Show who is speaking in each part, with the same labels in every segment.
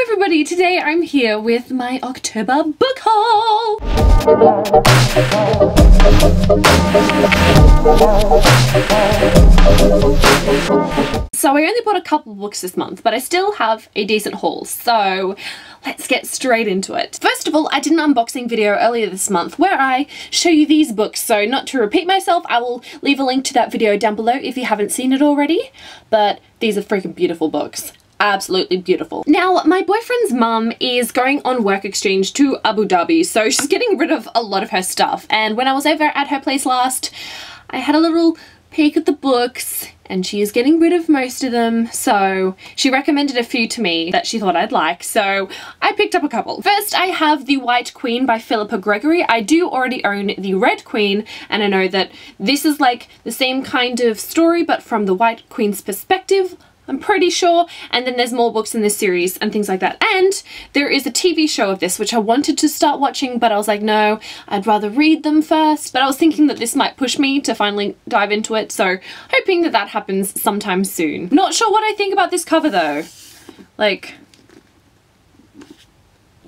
Speaker 1: everybody, today I'm here with my October book haul! So I only bought a couple books this month, but I still have a decent haul, so let's get straight into it. First of all, I did an unboxing video earlier this month where I show you these books, so not to repeat myself, I will leave a link to that video down below if you haven't seen it already, but these are freaking beautiful books. Absolutely beautiful. Now, my boyfriend's mum is going on work exchange to Abu Dhabi, so she's getting rid of a lot of her stuff, and when I was over at her place last, I had a little peek at the books, and she is getting rid of most of them, so she recommended a few to me that she thought I'd like, so I picked up a couple. First, I have The White Queen by Phillipa Greggory. I do already own The Red Queen, and I know that this is like the same kind of story, but from the White Queen's perspective, I'm pretty sure, and then there's more books in this series and things like that. And there is a TV show of this, which I wanted to start watching, but I was like, no, I'd rather read them first. But I was thinking that this might push me to finally dive into it, so hoping that that happens sometime soon. Not sure what I think about this cover though. Like...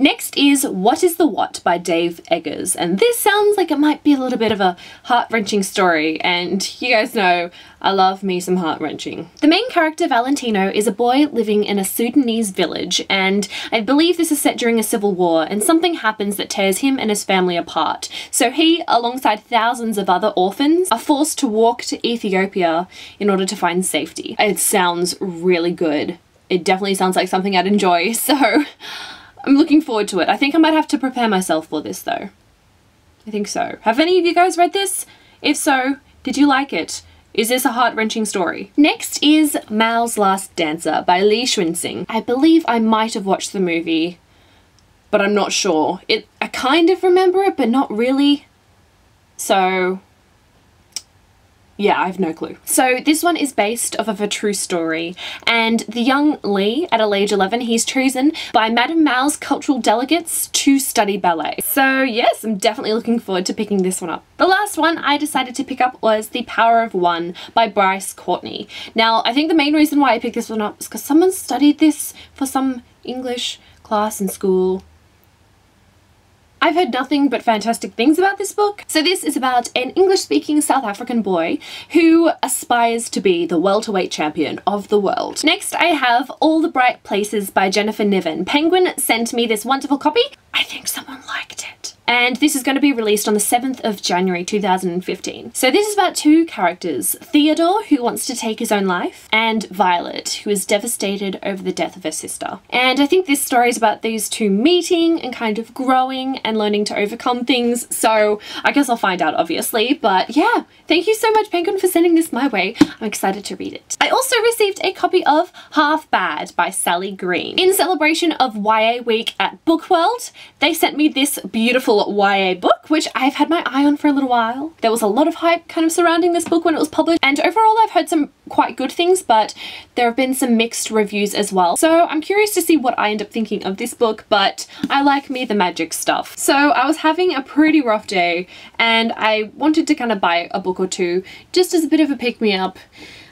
Speaker 1: Next is What is the What by Dave Eggers, and this sounds like it might be a little bit of a heart-wrenching story, and you guys know I love me some heart-wrenching. The main character, Valentino, is a boy living in a Sudanese village, and I believe this is set during a civil war, and something happens that tears him and his family apart. So he, alongside thousands of other orphans, are forced to walk to Ethiopia in order to find safety. It sounds really good. It definitely sounds like something I'd enjoy, so I'm looking forward to it. I think I might have to prepare myself for this though. I think so. Have any of you guys read this? If so, did you like it? Is this a heart-wrenching story? Next is Mao's Last Dancer by Cunxin. I believe I might have watched the movie, but I'm not sure. I kind of remember it, but not really. So yeah, I have no clue. So this one is based off of a true story, and the young Lee, at age 11, he's chosen by Madame Mao's cultural delegates to study ballet. So yes, I'm definitely looking forward to picking this one up. The last one I decided to pick up was The Power of One by Bryce, Courtenay. Now, I think the main reason why I picked this one up is because someone studied this for some English class in school. I've heard nothing but fantastic things about this book. So this is about an English-speaking South African boy who aspires to be the welterweight champion of the world. Next, I have All the Bright Places by Jennifer Niven. Penguin sent me this wonderful copy. I think someone liked it. And this is going to be released on the 7th of January 2015. So this is about two characters, Theodore, who wants to take his own life, and Violet, who is devastated over the death of her sister. And I think this story is about these two meeting and kind of growing and learning to overcome things, so I guess I'll find out obviously, but yeah, thank you so much Penguin for sending this my way. I'm excited to read it. I also received a copy of Half Bad by Sally Green. In celebration of YA Week at Bookworld, they sent me this beautiful YA book, which I've had my eye on for a little while. There was a lot of hype kind of surrounding this book when it was published, and overall I've heard some quite good things, but there have been some mixed reviews as well. So I'm curious to see what I end up thinking of this book, but I like me the magic stuff. So I was having a pretty rough day, and I wanted to kind of buy a book or two just as a bit of a pick-me-up.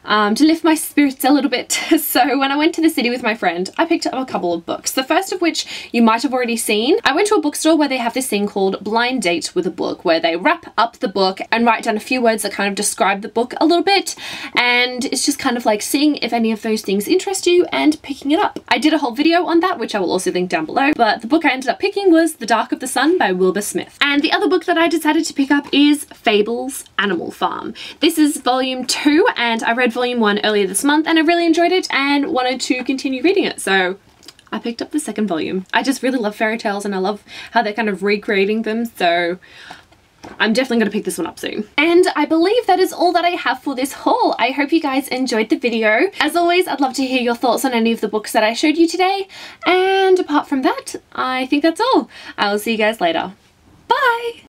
Speaker 1: To lift my spirits a little bit. So when I went to the city with my friend, I picked up a couple of books. The first of which you might have already seen. I went to a bookstore where they have this thing called Blind Date with a Book, where they wrap up the book and write down a few words that kind of describe the book a little bit, and it's just kind of like seeing if any of those things interest you and picking it up. I did a whole video on that, which I will also link down below, but the book I ended up picking was The Dark of the Sun by Wilbur Smith. And the other book that I decided to pick up is Fables, Animal Farm. This is volume 2, and I read volume 1 earlier this month and I really enjoyed it and wanted to continue reading it, so I picked up the second volume. I just really love fairy tales and I love how they're kind of recreating them, so I'm definitely going to pick this one up soon. And I believe that is all that I have for this haul. I hope you guys enjoyed the video. As always, I'd love to hear your thoughts on any of the books that I showed you today, and apart from that, I think that's all. I will see you guys later. Bye!